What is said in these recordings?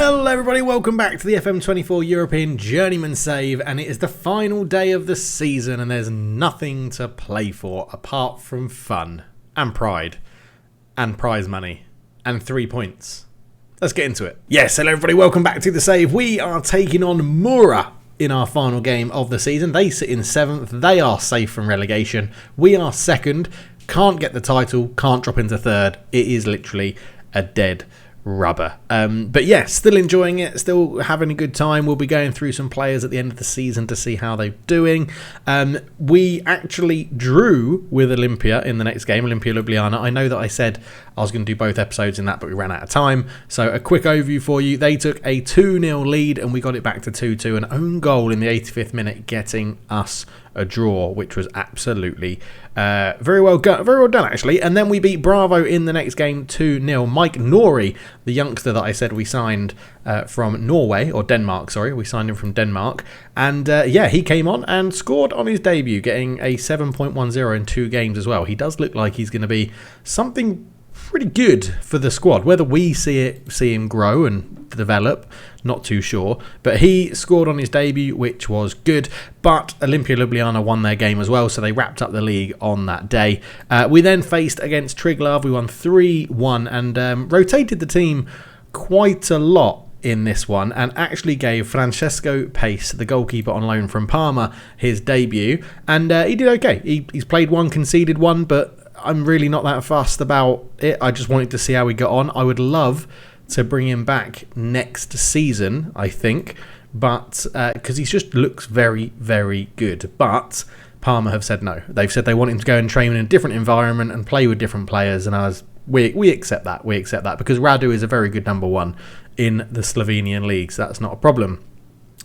Hello everybody, welcome back to the FM24 European Journeyman Save, and it is the final day of the season and there's nothing to play for apart from fun and pride and prize money and 3 points. Let's get into it. Yes, hello everybody, welcome back to the save. We are taking on Mura in our final game of the season. They sit in 7th, they are safe from relegation. We are 2nd, can't get the title, can't drop into 3rd. It is literally a dead rubber. But yeah, still enjoying it, still having a good time. We'll be going through some players at the end of the season to see how they're doing. We actually drew with Olympia in the next game, Olympia Ljubljana. I know that I said I was going to do both episodes in that, but we ran out of time. So a quick overview for you. They took a 2-0 lead and we got it back to 2-2. An own goal in the 85th minute getting us a draw, which was absolutely very well done actually. And then we beat Bravo in the next game 2-0. Mike Nori, the youngster that I said we signed from Norway, or Denmark, sorry. We signed him from Denmark. And yeah, he came on and scored on his debut, getting a 7.10 in 2 games as well. He does look like he's going to be something pretty good for the squad. Whether we see him grow and develop, not too sure. But he scored on his debut, which was good. But Olympia Ljubljana won their game as well, so they wrapped up the league on that day. We then faced against Triglav. We won 3-1 and rotated the team quite a lot in this one, and actually gave Francesco Pace, the goalkeeper on loan from Parma, his debut. And he did okay. He's played one, conceded one, but I'm really not that fussed about it. I just wanted to see how he got on. I would love to bring him back next season, I think, but because he just looks very, very good. But Parma have said no. They've said they want him to go and train in a different environment and play with different players, and we accept that. We accept that because Radu is a very good number one in the Slovenian league, so that's not a problem.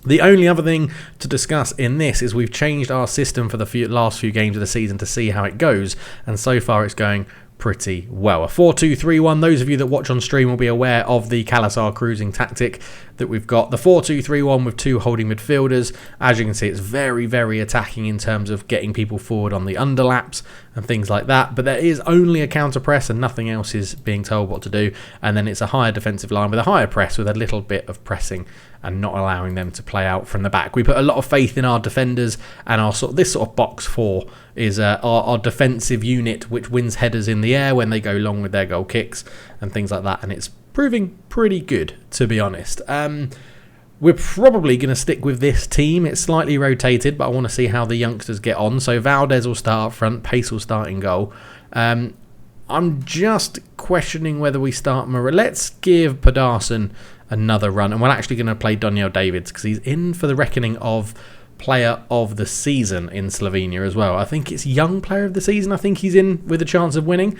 The only other thing to discuss in this is we've changed our system for the last few games of the season to see how it goes, and so far it's going pretty well. A 4-2-3-1. Those of you that watch on stream will be aware of the Kalasar cruising tactic that we've got. The 4-2-3-1 with 2 holding midfielders. As you can see, it's very, very attacking in terms of getting people forward on the underlaps and things like that. But there is only a counter press and nothing else is being told what to do. And then it's a higher defensive line with a higher press with a little bit of pressing and not allowing them to play out from the back. We put a lot of faith in our defenders, and this sort of box 4 is our defensive unit, which wins headers in the air when they go long with their goal kicks and things like that. And it's proving pretty good, to be honest. We're probably going to stick with this team. It's slightly rotated, but I want to see how the youngsters get on. So Valdez will start up front, Pace will start in goal. I'm just questioning whether we start Mura. Let's give Pedersen another run, and we're actually going to play Daniel Davids because he's in for the reckoning of player of the season in Slovenia as well. I think it's young player of the season. I think he's in with a chance of winning.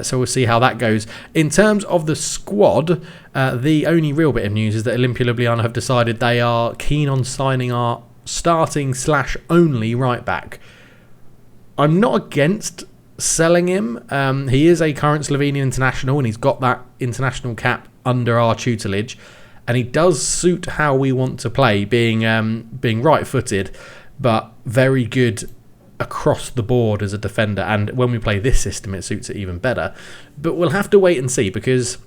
So we'll see how that goes. In terms of the squad, the only real bit of news is that Olympia Ljubljana have decided they are keen on signing our starting/only right back. I'm not against selling him. He is a current Slovenian international and he's got that international cap under our tutelage. And he does suit how we want to play, being right-footed, but very good across the board as a defender. And when we play this system, it suits it even better. But we'll have to wait and see because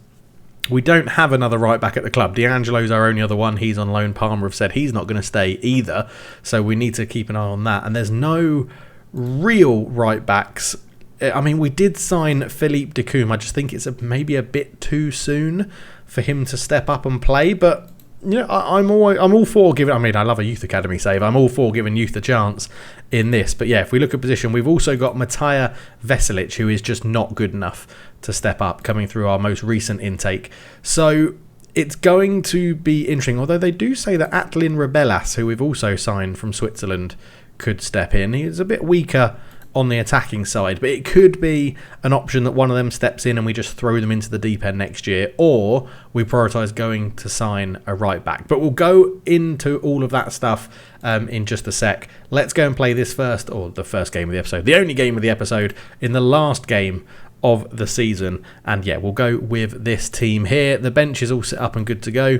we don't have another right-back at the club. D'Angelo's our only other one. He's on loan. Palmer have said he's not going to stay either. So we need to keep an eye on that. And there's no real right-backs. I mean, we did sign Philippe Decoum. I just think it's maybe a bit too soon for him to step up and play, but you know, I'm all for giving. I mean, I love a youth academy save. I'm all for giving youth a chance in this. But yeah, if we look at position, we've also got Matija Veselic, who is just not good enough to step up, coming through our most recent intake. So it's going to be interesting. Although they do say that Atlin Rebellas, who we've also signed from Switzerland, could step in. He's a bit weaker on the attacking side, but it could be an option that one of them steps in and we just throw them into the deep end next year, or we prioritise going to sign a right back. But we'll go into all of that stuff in just a sec. Let's go and play this first, or the first game of the episode, the only game of the episode in the last game of the season. And yeah, we'll go with this team here. The bench is all set up and good to go.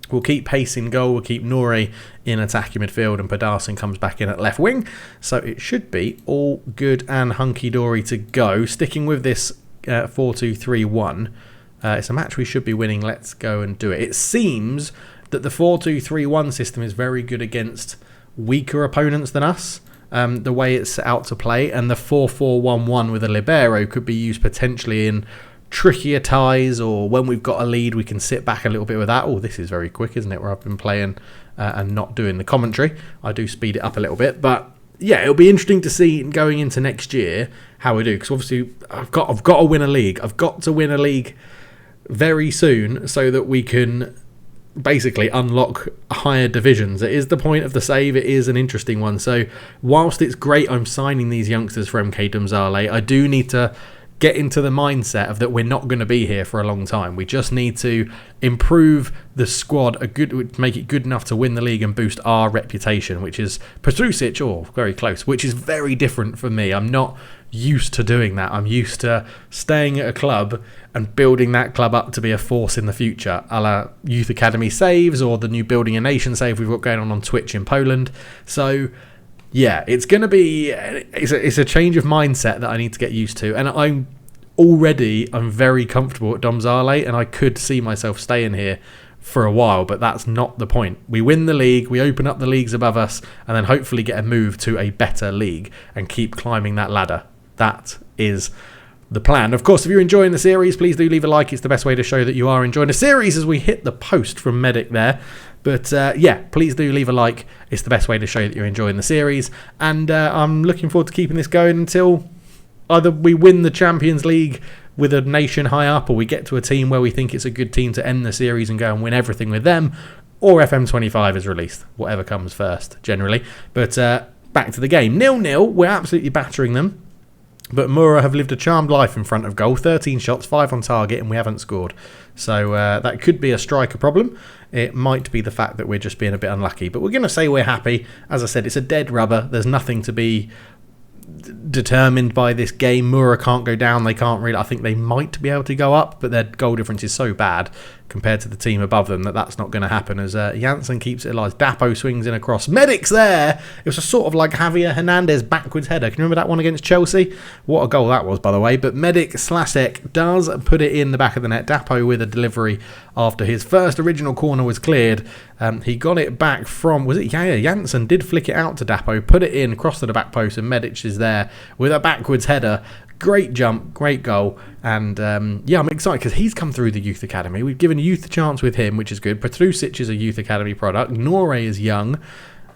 We'll keep Pace in goal, we'll keep Nori in attacking midfield, and Pedersen comes back in at left wing. So it should be all good and hunky-dory to go. Sticking with this 4-2-3-1, It's a match we should be winning. Let's go and do it. It seems that the 4-2-3-1 system is very good against weaker opponents than us, the way it's set out to play, and the 4-4-1-1 with a libero could be used potentially in trickier ties, or when we've got a lead we can sit back a little bit with that. Oh, this is very quick, isn't it, where I've been playing and not doing the commentary. I do speed it up a little bit, but yeah, it'll be interesting to see going into next year how we do, because obviously I've got to win a league. I've got to win a league very soon so that we can basically unlock higher divisions. It is the point of the save. It is an interesting one. So whilst it's great I'm signing these youngsters for MK Domzale, I do need to get into the mindset of that we're not going to be here for a long time. We just need to improve the squad, make it good enough to win the league and boost our reputation, which is Petrusic, very close, which is very different for me. I'm not used to doing that. I'm used to staying at a club and building that club up to be a force in the future, a la Youth Academy Saves or the new Building a Nation Save we've got going on Twitch in Poland. So yeah, it's going to be it's a change of mindset that I need to get used to, and I'm very comfortable at Domzale, and I could see myself staying here for a while, but that's not the point. We win the league, we open up the leagues above us, and then hopefully get a move to a better league and keep climbing that ladder. That is the plan. Of course, if you're enjoying the series, please do leave a like. It's the best way to show that you are enjoying the series, as we hit the post from Medic there. But yeah, please do leave a like. It's the best way to show that you're enjoying the series. And I'm looking forward to keeping this going until either we win the Champions League with a nation high up, or we get to a team where we think it's a good team to end the series and go and win everything with them, or FM25 is released. Whatever comes first, generally. But back to the game. 0-0. We're absolutely battering them. But Mura have lived a charmed life in front of goal. 13 shots, 5 on target, and we haven't scored. So that could be a striker problem. It might be the fact that we're just being a bit unlucky. But we're going to say we're happy. As I said, it's a dead rubber. There's nothing to be determined by this game. Mura can't go down. They can't really. I think they might be able to go up, but their goal difference is so bad compared to the team above them that that's not going to happen, as Janssen keeps it alive. Dapo swings in across. Medic's there. It was a sort of like Javier Hernandez backwards header. Can you remember that one against Chelsea? What a goal that was, by the way. But Medic Slasek does put it in the back of the net. Dapo with a delivery after his first original corner was cleared. He got it back from, was it Janssen did flick it out to Dapo, put it in, cross to the back post, and Medic is there with a backwards header. Great jump, great goal, and yeah, I'm excited because he's come through the Youth Academy. We've given youth a chance with him, which is good. Petrusic is a Youth Academy product. Nore is young.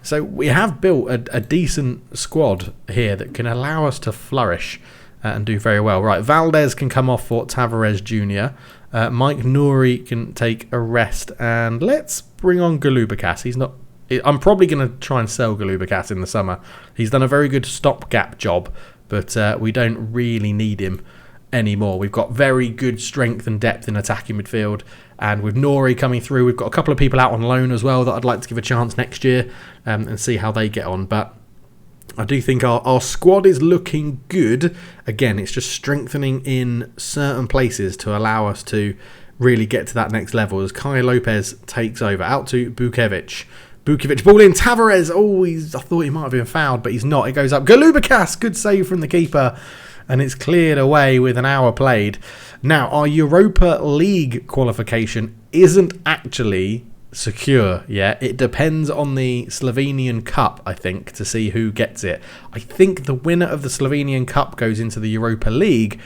So we have built a decent squad here that can allow us to flourish and do very well. Right, Valdez can come off for Tavares Jr. Mike Nouri can take a rest, and let's bring on Galubakas. He's not. I'm probably going to try and sell Galubakas in the summer. He's done a very good stopgap job, but we don't really need him anymore. We've got very good strength and depth in attacking midfield, and with Nori coming through, we've got a couple of people out on loan as well that I'd like to give a chance next year and see how they get on. But I do think our squad is looking good. Again, it's just strengthening in certain places to allow us to really get to that next level as Kai Lopez takes over. Out to Bukovic. Bukovic, ball in. Tavares. Oh, I thought he might have been fouled, but he's not. It goes up. Galubakas. Good save from the keeper. And it's cleared away with an hour played. Now, our Europa League qualification isn't actually secure yet. It depends on the Slovenian Cup, I think, to see who gets it. I think the winner of the Slovenian Cup goes into the Europa League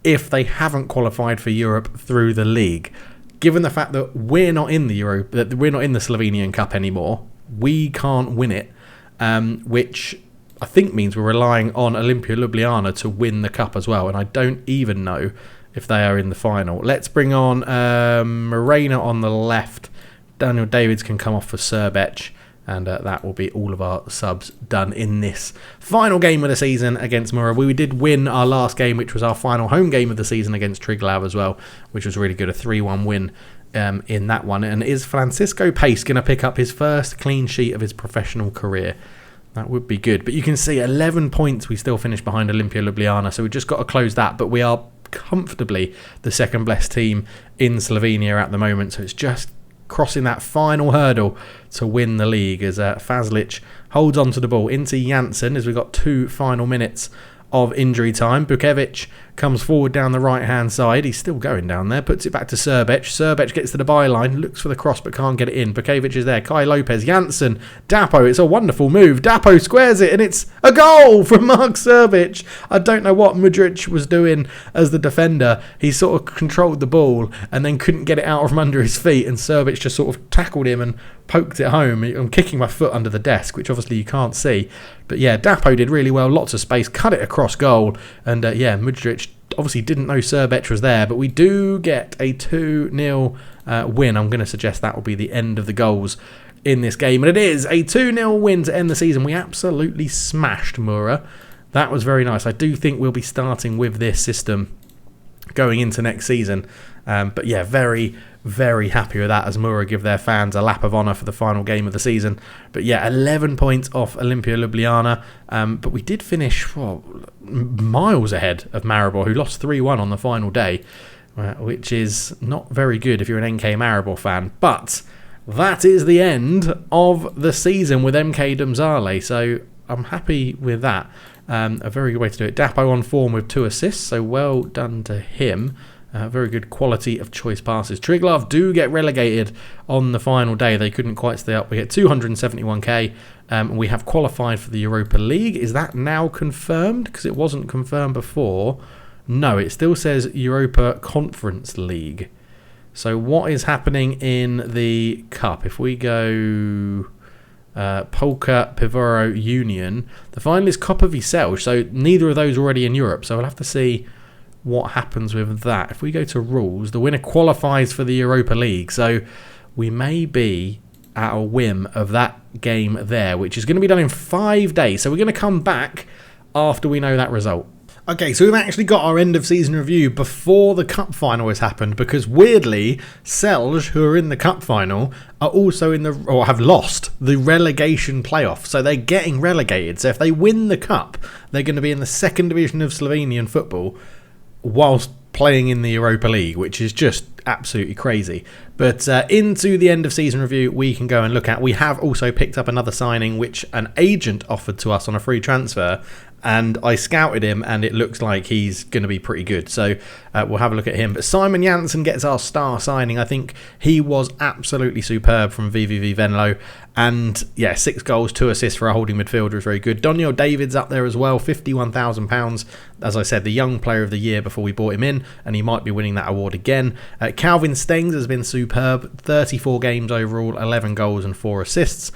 if they haven't qualified for Europe through the league. Given the fact that we're not in the Slovenian Cup anymore, we can't win it, which I think means we're relying on Olimpia Ljubljana to win the cup as well, and I don't even know if they are in the final. Let's bring on Morena on the left. Daniel Davids can come off for Serbec, and that will be all of our subs done in this final game of the season against Mura. We did win our last game, which was our final home game of the season against Triglav as well, which was really good, a 3-1 win in that one. And is Francisco Pace going to pick up his first clean sheet of his professional career? That would be good. But you can see 11 points we still finish behind Olimpia Ljubljana, so we've just got to close that. But we are comfortably the second best team in Slovenia at the moment, so it's just crossing that final hurdle to win the league as Fazlic holds on to the ball into Janssen as we've got 2 final minutes of injury time. Bukovic comes forward down the right-hand side. He's still going down there. Puts it back to Srbic. Srbic gets to the byline. Looks for the cross but can't get it in. Bukovic is there. Kai Lopez. Janssen. Dapo. It's a wonderful move. Dapo squares it and it's a goal from Mark Srbic. I don't know what Mudryk was doing as the defender. He sort of controlled the ball and then couldn't get it out from under his feet, and Srbic just sort of tackled him and poked it home. I'm kicking my foot under the desk, which obviously you can't see. But yeah, Dapo did really well. Lots of space. Cut it across goal. And Mudryk obviously didn't know Srbic was there. But we do get a 2-0 win. I'm going to suggest that will be the end of the goals in this game. And it is a 2-0 win to end the season. We absolutely smashed Mura. That was very nice. I do think we'll be starting with this system going into next season. But yeah, very, very happy with that as Mura give their fans a lap of honour for the final game of the season. But yeah, 11 points off Olimpia Ljubljana. But we did finish miles ahead of Maribor, who lost 3-1 on the final day, which is not very good if you're an NK Maribor fan. But that is the end of the season with MK Domzale. So I'm happy with that. A very good way to do it. Dapo on form with 2 assists, so well done to him. Very good quality of choice passes. Triglav do get relegated on the final day. They couldn't quite stay up. We get 271k. We have qualified for the Europa League. Is that now confirmed? Because it wasn't confirmed before. No, it still says Europa Conference League. So what is happening in the Cup? If we go Polka Pivoru Union, the final is Copa Visel. So neither of those are already in Europe. So we'll have to see what happens with that. If we go to rules, the winner qualifies for the Europa League. So we may be at a whim of that game there, which is going to be done in 5 days. So we're going to come back after we know that result. Okay, so we've actually got our end of season review before the cup final has happened, because weirdly, Celje, who are in the cup final, are also have lost the relegation playoff. So they're getting relegated. So if they win the cup, they're going to be in the second division of Slovenian football whilst playing in the Europa League, which is just absolutely crazy. But into the end of season review, we can go and look at. We have also picked up another signing, which an agent offered to us on a free transfer. And I scouted him, and it looks like he's going to be pretty good. So we'll have a look at him. But Simon Janssen gets our star signing. I think he was absolutely superb from VVV Venlo. And yeah, 6 goals, 2 assists for a holding midfielder is very good. Daniel David's up there as well, £51,000. As I said, the young player of the year before we brought him in, and he might be winning that award again. Calvin Stengs has been superb, 34 games overall, 11 goals and 4 assists.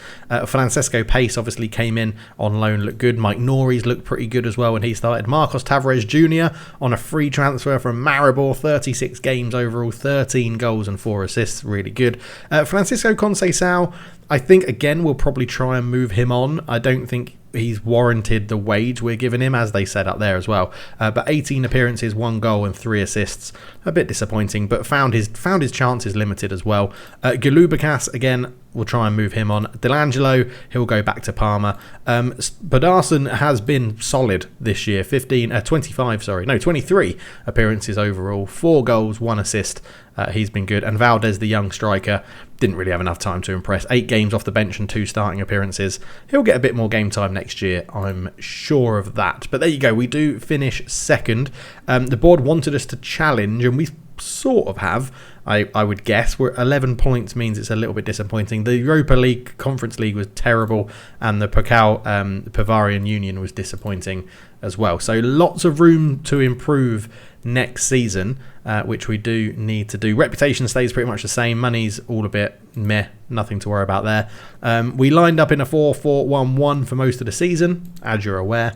Francesco Pace obviously came in on loan, looked good. Mike Norrie's looked pretty good as well when he started. Marcos Tavares Jr. on a free transfer from Maribor, 36 games overall, 13 goals and 4 assists, really good. Francisco Conceição, I think, again, we'll probably try and move him on. I don't think he's warranted the wage we're giving him, as they said up there as well. But 18 appearances, 1 goal and 3 assists. A bit disappointing, but found his chances limited as well. Galubakas, again, we'll try and move him on. Delangelo, he'll go back to Parma. Bodarson has been solid this year. 23 appearances overall, 4 goals, 1 assist. He's been good. And Valdez, the young striker, didn't really have enough time to impress. 8 games off the bench and 2 starting appearances. He'll get a bit more game time next year, I'm sure of that. But there you go, we do finish second. The board wanted us to challenge, and we sort of have, I would guess. We're 11 points means it's a little bit disappointing. The Europa League, Conference League was terrible, and the Pokal Bavarian Union was disappointing as well. So lots of room to improve next season, which we do need to do. Reputation stays pretty much the same. Money's all a bit meh, nothing to worry about there. We lined up in a 4-4-1-1 for most of the season, as you're aware.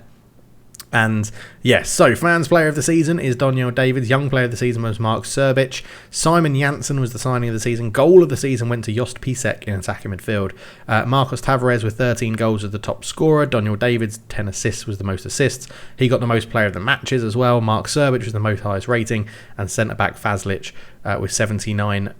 And yes, so fans player of the season is Daniel Davids. Young player of the season was Mark Srbic. Simon Janssen was the signing of the season. Goal of the season went to Jost Pisek in attacking midfield. Marcos Tavares with 13 goals as the top scorer. Daniel Davids, 10 assists, was the most assists. He got the most player of the matches as well. Mark Srbic was the most highest rating. And centre-back Fazlic with 79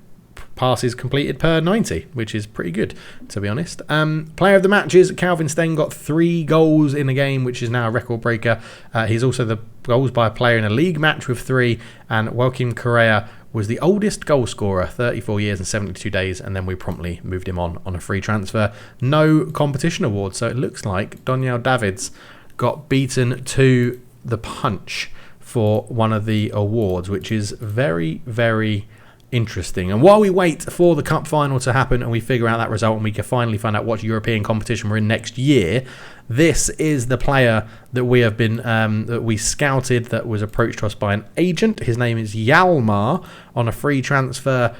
passes completed per 90, which is pretty good, to be honest. Player of the matches, Calvin Sten got 3 goals in a game, which is now a record breaker. He's also the goals by a player in a league match with 3, and Joaquim Correa was the oldest goal scorer, 34 years and 72 days, and then we promptly moved him on a free transfer. No competition award, so it looks like Daniel Davids got beaten to the punch for one of the awards, which is very, very interesting. And while we wait for the cup final to happen and we figure out that result and we can finally find out what European competition we're in next year, this is the player that we have been that we scouted, that was approached to us by an agent. His name is Yalmar, on a free transfer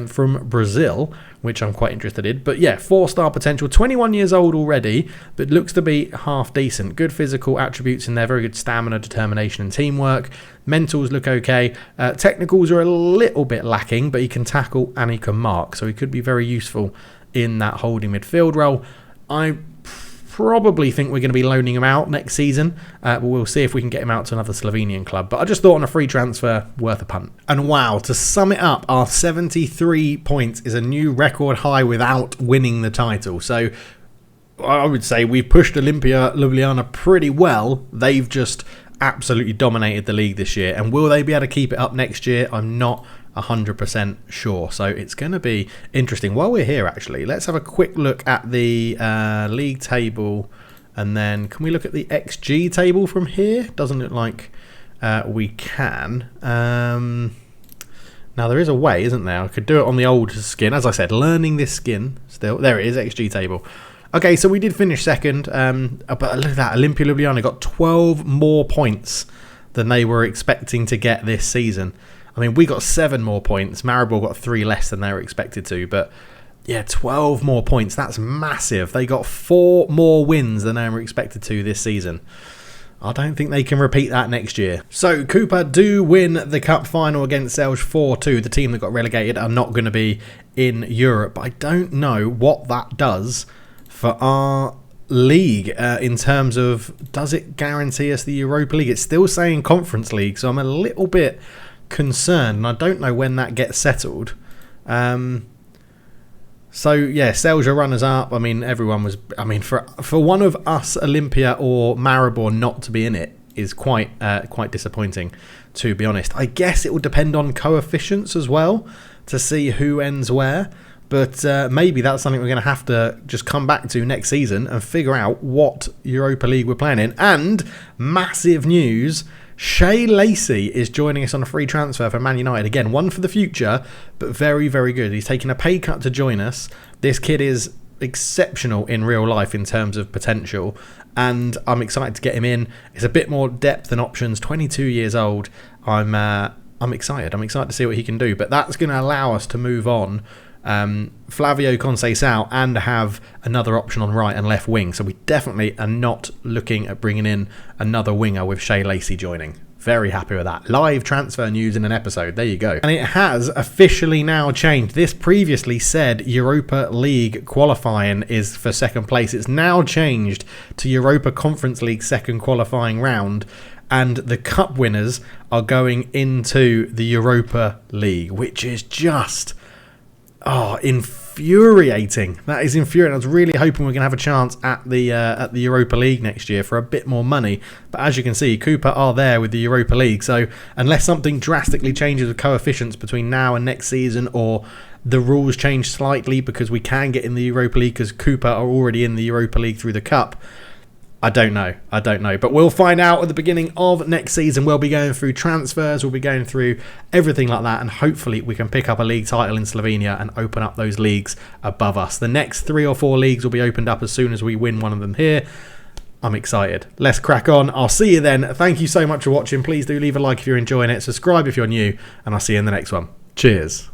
from Brazil, which I'm quite interested in. But yeah, 4-star potential, 21 years old already, but looks to be half decent. Good physical attributes in there, very good stamina, determination and teamwork. Mentals look okay. Technicals are a little bit lacking, but he can tackle and he can mark, so he could be very useful in that holding midfield role. I probably think we're going to be loaning him out next season, but we'll see if we can get him out to another Slovenian club. But I just thought on a free transfer, worth a punt. And wow, to sum it up, our 73 points is a new record high without winning the title. So I would say we've pushed Olimpia Ljubljana pretty well. They've just absolutely dominated the league this year. And will they be able to keep it up next year? I'm not 100% sure, so it's going to be interesting. While we're here, actually, let's have a quick look at the league table, and then can we look at the XG table from here? Doesn't look like we can. Now there is a way, isn't there? I could do it on the old skin. As I said, learning this skin still. There it is, XG table. Okay, so we did finish second, but look at that. Olimpia Ljubljana got 12 more points than they were expecting to get this season. I mean, we got 7 more points. Maribor got 3 less than they were expected to. But yeah, 12 more points. That's massive. They got 4 more wins than they were expected to this season. I don't think they can repeat that next year. So Cooper do win the cup final against Celje 4-2. The team that got relegated are not going to be in Europe. I don't know what that does for our league in terms of, does it guarantee us the Europa League? It's still saying Conference League, so I'm a little bit concerned, and I don't know when that gets settled. So yeah, Celje are runners up. I mean, everyone was. I mean, for one of us, Olimpia or Maribor not to be in it is quite disappointing, to be honest. I guess it will depend on coefficients as well to see who ends where. But maybe that's something we're going to have to just come back to next season and figure out what Europa League we're playing in. And massive news, Shea Lacey is joining us on a free transfer for Man United. Again, one for the future, but very, very good. He's taking a pay cut to join us. This kid is exceptional in real life in terms of potential, and I'm excited to get him in. It's a bit more depth and options. 22 years old. I'm excited. I'm excited to see what he can do. But that's going to allow us to move on. Flavio Conceição and have another option on right and left wing, so we definitely are not looking at bringing in another winger with Shea Lacey joining. Very happy with that. Live transfer news in an episode. There you go. And it has officially now changed. This previously said Europa League qualifying is for second place. It's now changed to Europa Conference League second qualifying round, and the cup winners are going into the Europa League, which is just infuriating. That is infuriating. I was really hoping we're going to have a chance at the Europa League next year for a bit more money. But as you can see, Cooper are there with the Europa League. So unless something drastically changes with coefficients between now and next season, or the rules change slightly because we can get in the Europa League because Cooper are already in the Europa League through the cup, I don't know. But we'll find out at the beginning of next season. We'll be going through transfers. We'll be going through everything like that. And hopefully we can pick up a league title in Slovenia and open up those leagues above us. The next 3 or 4 leagues will be opened up as soon as we win one of them here. I'm excited. Let's crack on. I'll see you then. Thank you so much for watching. Please do leave a like if you're enjoying it. Subscribe if you're new. And I'll see you in the next one. Cheers.